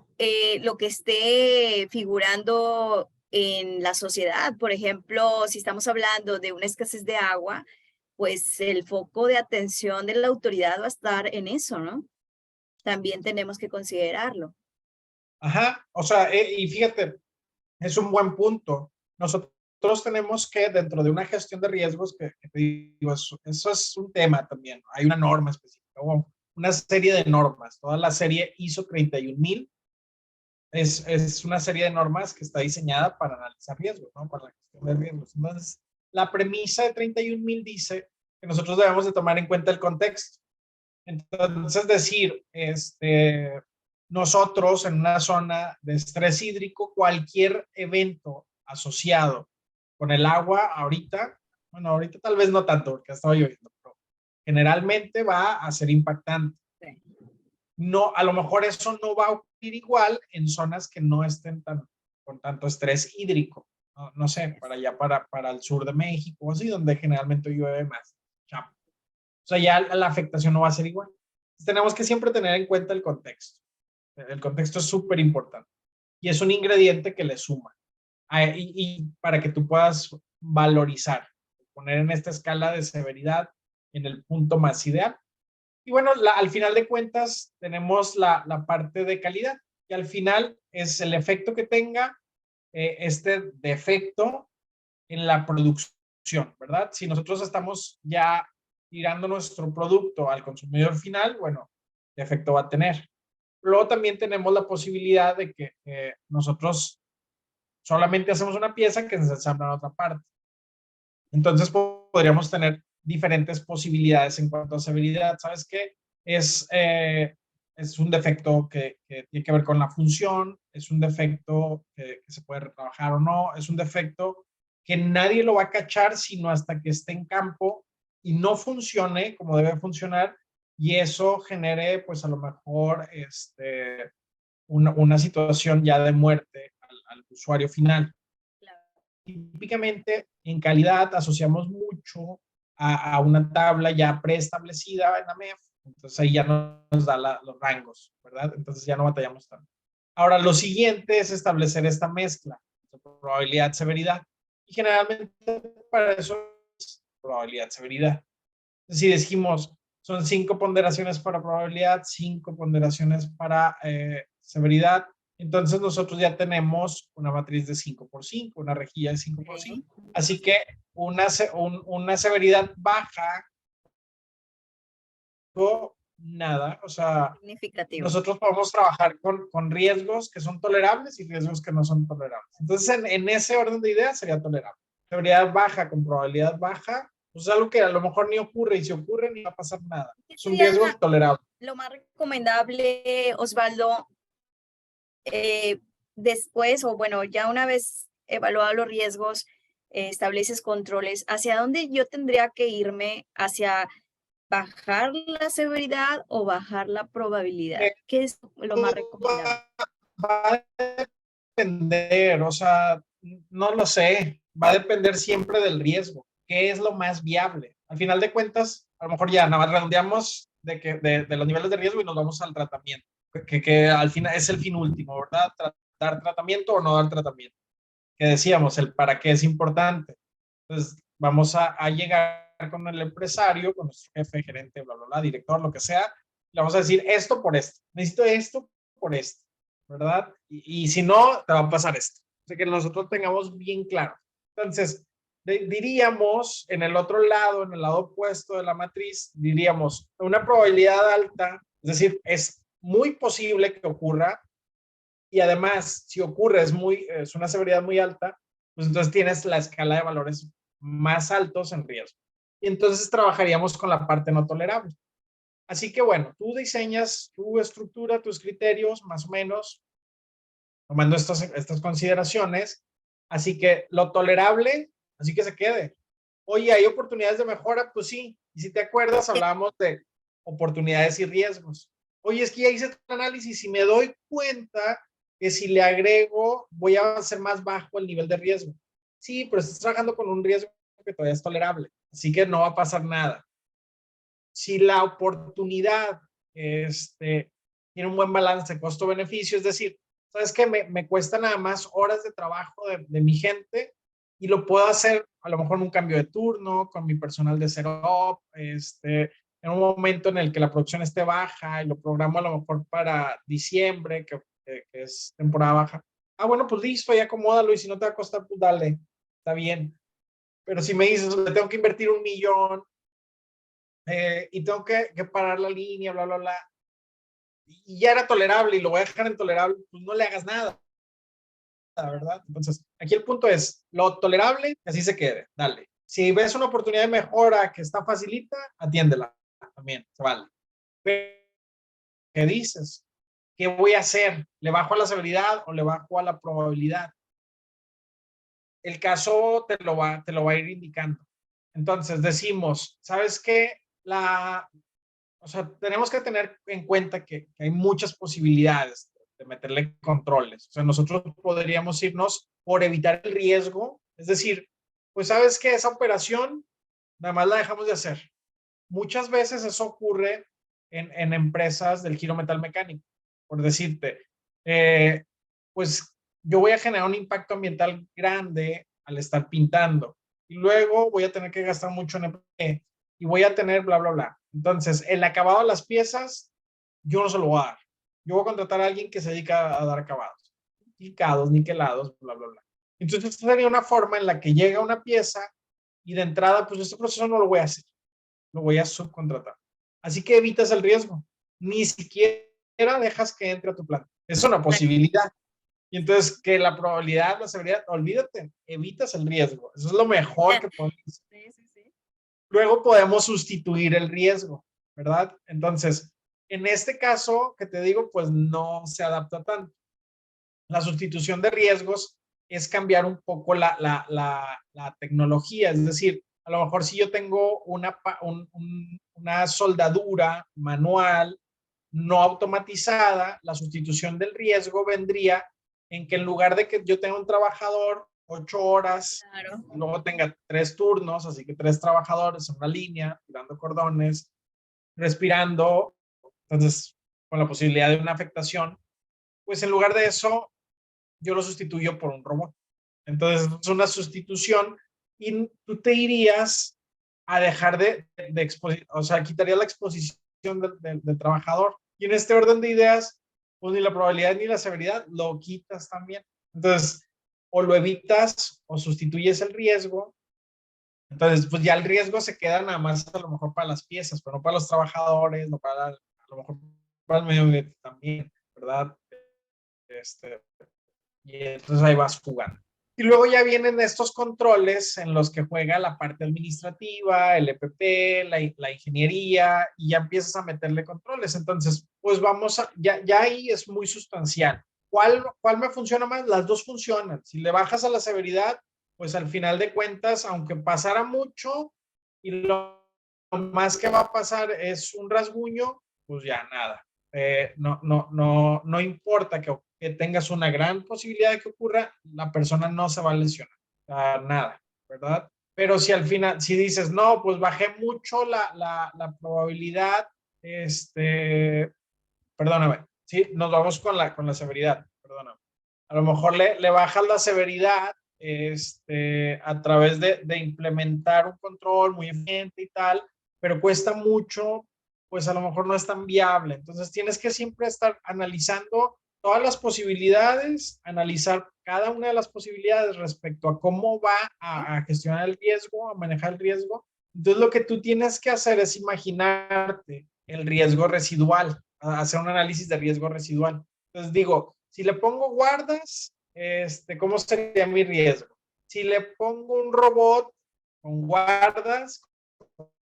lo que esté figurando en la sociedad, por ejemplo, si estamos hablando de una escasez de agua, pues el foco de atención de la autoridad va a estar en eso, ¿no? También tenemos que considerarlo. Ajá, o sea, y fíjate, es un buen punto. Nosotros tenemos que, dentro de una gestión de riesgos, que te digo, eso es un tema también. Hay una norma específica, o una serie de normas. Toda la serie ISO 31000 es una serie de normas que está diseñada para analizar riesgos, ¿no? Para la gestión de riesgos. Entonces, la premisa de 31000 dice que nosotros debemos de tomar en cuenta el contexto. Entonces, decir, nosotros en una zona de estrés hídrico, cualquier evento asociado con el agua ahorita, bueno, ahorita tal vez no tanto porque ha estado lloviendo, pero generalmente va a ser impactante. Sí. No, a lo mejor eso no va a ocurrir igual en zonas que no estén con tanto estrés hídrico. no, no sé, para allá, para el sur de México, así, donde generalmente llueve más. Chapo. O sea, ya la afectación no va a ser igual. Entonces, tenemos que siempre tener en cuenta el contexto. El contexto es súper importante y es un ingrediente que le suma. Y para que tú puedas valorizar, poner en esta escala de severidad en el punto más ideal. Y bueno, al final de cuentas tenemos la parte de calidad y al final es el efecto que tenga este defecto en la producción, ¿verdad? Si nosotros estamos ya tirando nuestro producto al consumidor final, bueno, ¿qué efecto va a tener? Luego también tenemos la posibilidad de que nosotros solamente hacemos una pieza que se ensambla en otra parte. Entonces podríamos tener diferentes posibilidades en cuanto a severidad. ¿Sabes qué? Es un defecto que tiene que ver con la función, es un defecto que se puede retrabajar o no, es un defecto que nadie lo va a cachar sino hasta que esté en campo y no funcione como debe funcionar y eso genere pues a lo mejor una situación ya de muerte al usuario final. Típicamente en calidad asociamos mucho a una tabla ya preestablecida en AMEF, entonces ahí ya nos da los rangos, ¿verdad? Entonces ya no batallamos tanto. Ahora, lo siguiente es establecer esta mezcla, probabilidad-severidad, y generalmente para eso es probabilidad-severidad. Si decimos, son 5 ponderaciones para probabilidad, 5 ponderaciones para severidad, entonces nosotros ya tenemos una matriz de 5 por 5, una rejilla de 5 por 5. Así que una severidad baja, nada, o sea, nosotros podemos trabajar con riesgos que son tolerables y riesgos que no son tolerables. Entonces, en ese orden de ideas sería tolerable. Severidad baja con probabilidad baja, pues algo que a lo mejor ni ocurre y si ocurre ni va a pasar nada. Es un riesgo tolerable. Lo más recomendable, Osvaldo, después, o bueno, ya una vez evaluados los riesgos, estableces controles, ¿hacia dónde yo tendría que irme? ¿Hacia bajar la severidad o bajar la probabilidad? ¿Qué es lo más recomendable? Va a depender, o sea, no lo sé, va a depender siempre del riesgo. ¿Qué es lo más viable? Al final de cuentas, a lo mejor ya nada más redondeamos de los niveles de riesgo y nos vamos al tratamiento, que al final es el fin último, ¿verdad? Dar tratamiento o no dar tratamiento. Que decíamos, el para qué es importante. Entonces, vamos a llegar con el empresario, con nuestro jefe, gerente, bla, bla, bla, director, lo que sea, le vamos a decir esto por esto, necesito esto por esto, ¿verdad? Y si no, te va a pasar esto. O sea, que nosotros tengamos bien claro. Entonces, diríamos, en el otro lado, en el lado opuesto de la matriz, diríamos una probabilidad alta, es decir, es muy posible que ocurra y además, si ocurre, es una severidad muy alta, pues entonces tienes la escala de valores más altos en riesgo. Y entonces trabajaríamos con la parte no tolerable. Así que bueno, tú diseñas tu estructura, tus criterios, más o menos, tomando estas consideraciones. Así que lo tolerable, así que se quede. Oye, ¿hay oportunidades de mejora? Pues sí. Y si te acuerdas, hablábamos de oportunidades y riesgos. Oye, es que ya hice el análisis y me doy cuenta que si le agrego, voy a hacer más bajo el nivel de riesgo. Sí, pero estás trabajando con un riesgo que todavía es tolerable, así que no va a pasar nada. Si la oportunidad tiene un buen balance costo-beneficio, es decir, ¿sabes qué? Me cuesta nada más horas de trabajo de mi gente y lo puedo hacer a lo mejor en un cambio de turno, con mi personal de setup, en un momento en el que la producción esté baja y lo programo a lo mejor para diciembre, que es temporada baja. Ah, bueno, pues listo, ya acomódalo y si no te va a costar, pues dale, está bien. Pero si me dices, le tengo que invertir 1 millón y tengo que parar la línea, bla, bla, bla, y ya era tolerable y lo voy a dejar en tolerable, pues no le hagas nada, ¿verdad? Entonces, aquí el punto es lo tolerable, que así se quede, dale. Si ves una oportunidad de mejora que está facilita, atiéndela, también, se vale. ¿Qué dices? ¿Qué voy a hacer? ¿Le bajo a la severidad o le bajo a la probabilidad? El caso te lo va a ir indicando. Entonces decimos, ¿sabes qué? O sea, tenemos que tener en cuenta que hay muchas posibilidades. de meterle controles. O sea, nosotros podríamos irnos por evitar el riesgo, es decir, pues sabes que esa operación nada más la dejamos de hacer. Muchas veces eso ocurre en empresas del giro metal mecánico, por decirte, pues yo voy a generar un impacto ambiental grande al estar pintando y luego voy a tener que gastar mucho en EP y voy a tener bla, bla, bla. Entonces, el acabado de las piezas, yo no se lo voy a dar. Yo voy a contratar a alguien que se dedica a dar acabados, picados, niquelados, bla, bla, bla. Entonces, esta sería una forma en la que llega una pieza y de entrada, pues este proceso no lo voy a hacer, lo voy a subcontratar. Así que evitas el riesgo. Ni siquiera dejas que entre a tu plan. Es una posibilidad. Y entonces, que la probabilidad, la severidad, olvídate, evitas el riesgo. Eso es lo mejor que podemos hacer. Sí, sí, sí. Luego podemos sustituir el riesgo, ¿verdad? Entonces, en este caso que te digo, pues no se adapta tanto. La sustitución de riesgos es cambiar un poco la tecnología, es decir, a lo mejor si yo tengo una soldadura manual no automatizada, la sustitución del riesgo vendría en que en lugar de que yo tenga un trabajador 8 horas, Claro. luego tenga 3 turnos, así que 3 trabajadores en una línea, tirando cordones, respirando, entonces con la posibilidad de una afectación, pues en lugar de eso, yo lo sustituyo por un robot. Entonces es una sustitución y tú te irías a dejar de exposición, o sea, quitaría la exposición del trabajador. Y en este orden de ideas, pues ni la probabilidad ni la severidad lo quitas también. Entonces, o lo evitas o sustituyes el riesgo. Entonces, pues ya el riesgo se queda nada más a lo mejor para las piezas, pero no para los trabajadores, no para, a lo mejor para el medio ambiente también, ¿verdad? Y entonces ahí vas jugando. Y luego ya vienen estos controles en los que juega la parte administrativa, el EPP, la ingeniería, y ya empiezas a meterle controles. Entonces, pues vamos a, ya ahí es muy sustancial. ¿Cuál me funciona más? Las dos funcionan. Si le bajas a la severidad, pues al final de cuentas, aunque pasara mucho y lo más que va a pasar es un rasguño, pues ya nada. No importa que tengas una gran posibilidad de que ocurra, la persona no se va a lesionar, nada, ¿verdad? Pero si al final, si dices, no, pues bajé mucho la probabilidad, perdóname, sí, nos vamos con la severidad, perdóname. A lo mejor le bajas la severidad a través de implementar un control muy eficiente y tal, pero cuesta mucho, pues a lo mejor no es tan viable. Entonces tienes que siempre estar analizando todas las posibilidades, analizar cada una de las posibilidades respecto a cómo va a gestionar el riesgo, a manejar el riesgo. Entonces lo que tú tienes que hacer es imaginarte el riesgo residual, hacer un análisis de riesgo residual. Entonces digo, si le pongo guardas, ¿cómo sería mi riesgo? Si le pongo un robot con guardas,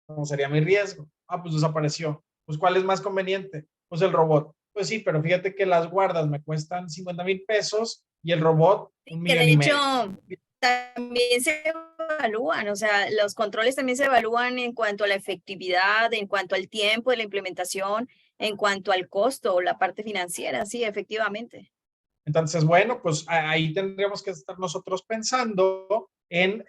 ¿cómo sería mi riesgo? Ah, pues desapareció. Pues ¿cuál es más conveniente? Pues el robot. Pues sí, pero fíjate que las guardas me cuestan 50,000 pesos y el robot un Que millón de y hecho medio. también se evalúan, o sea, los controles también se evalúan en cuanto a la efectividad, en cuanto al tiempo de la implementación, en cuanto al costo o la parte financiera, sí, efectivamente. Entonces, bueno, pues ahí tendríamos que estar nosotros pensando en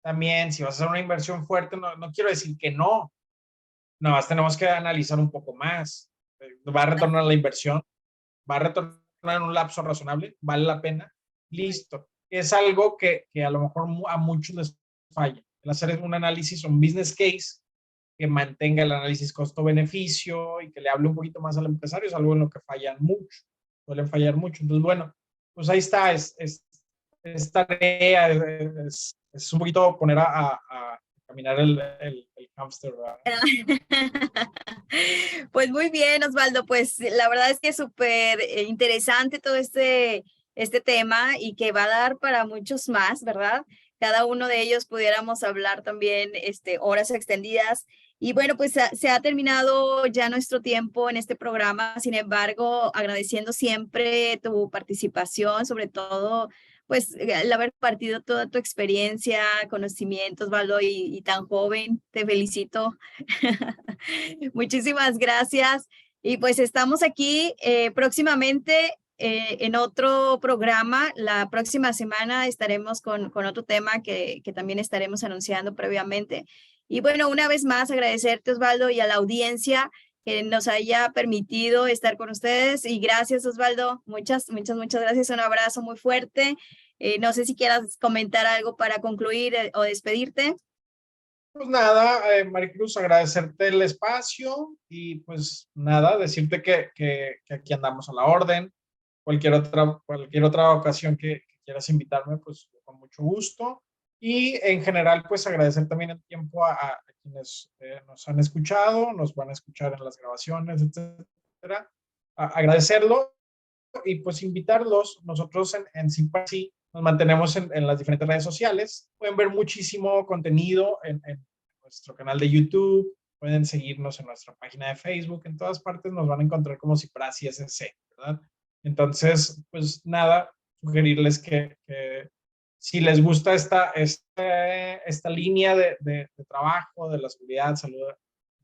también si vas a hacer una inversión fuerte, no quiero decir que no, nada más tenemos que analizar un poco más. ¿Va a retornar la inversión? ¿Va a retornar en un lapso razonable? ¿Vale la pena? Listo. Es algo que a lo mejor a muchos les falla. El hacer un análisis, un business case que mantenga el análisis costo-beneficio y que le hable un poquito más al empresario es algo en lo que fallan mucho, suelen fallar mucho. Entonces, bueno, pues ahí está, es tarea, es un poquito poner a caminar el hámster, ¿verdad? Pues muy bien, Osvaldo, pues la verdad es que es súper interesante todo este tema y que va a dar para muchos más, ¿verdad? Cada uno de ellos pudiéramos hablar también horas extendidas. Y bueno, pues se ha terminado ya nuestro tiempo en este programa. Sin embargo, agradeciendo siempre tu participación, sobre todo pues el haber partido toda tu experiencia, conocimientos, Osvaldo, y tan joven. Te felicito. Muchísimas gracias. Y pues estamos aquí próximamente en otro programa. La próxima semana estaremos con otro tema que también estaremos anunciando previamente. Y bueno, una vez más agradecerte, Osvaldo, y a la audiencia que nos haya permitido estar con ustedes. Y gracias, Osvaldo. Muchas gracias. Un abrazo muy fuerte. No sé si quieras comentar algo para concluir o despedirte. Pues nada, Maricruz, agradecerte el espacio y pues nada, decirte que aquí andamos a la orden. Cualquier otra ocasión que quieras invitarme, pues con mucho gusto. Y en general, pues agradecer también el tiempo a quienes nos han escuchado, nos van a escuchar en las grabaciones, etcétera. Agradecerlo y pues invitarlos. Nosotros en Ciprasi nos mantenemos en las diferentes redes sociales. Pueden ver muchísimo contenido en nuestro canal de YouTube, pueden seguirnos en nuestra página de Facebook, en todas partes nos van a encontrar como Ciprasi SC, ¿verdad? Entonces, pues nada, sugerirles que si les gusta esta línea de trabajo, de la seguridad, salud,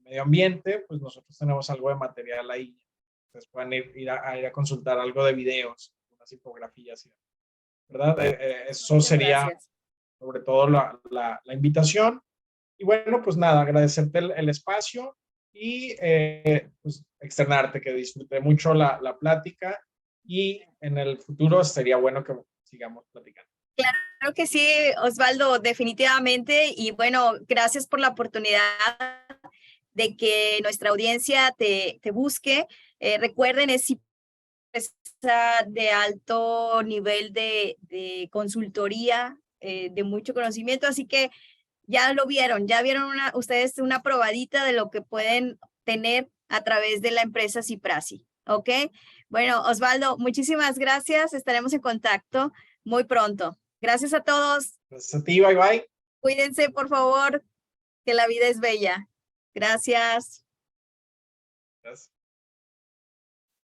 medio ambiente, pues nosotros tenemos algo de material ahí. Entonces pueden ir a consultar algo de videos, unas infografías, ¿verdad? Eso Muchas sería gracias. sobre todo la invitación. Y bueno, pues nada, agradecerte el espacio y pues externarte que disfruté mucho la plática y en el futuro sería bueno que sigamos platicando. Claro que sí, Osvaldo, definitivamente. Y bueno, gracias por la oportunidad de que nuestra audiencia te busque. Recuerden, es empresa de alto nivel de consultoría, de mucho conocimiento, así que ya lo vieron, ya vieron ustedes una probadita de lo que pueden tener a través de la empresa Ciprasi, ¿ok? Bueno, Osvaldo, muchísimas gracias, estaremos en contacto muy pronto. Gracias a todos. Gracias a ti, bye bye. Cuídense, por favor, que la vida es bella. Gracias. Gracias.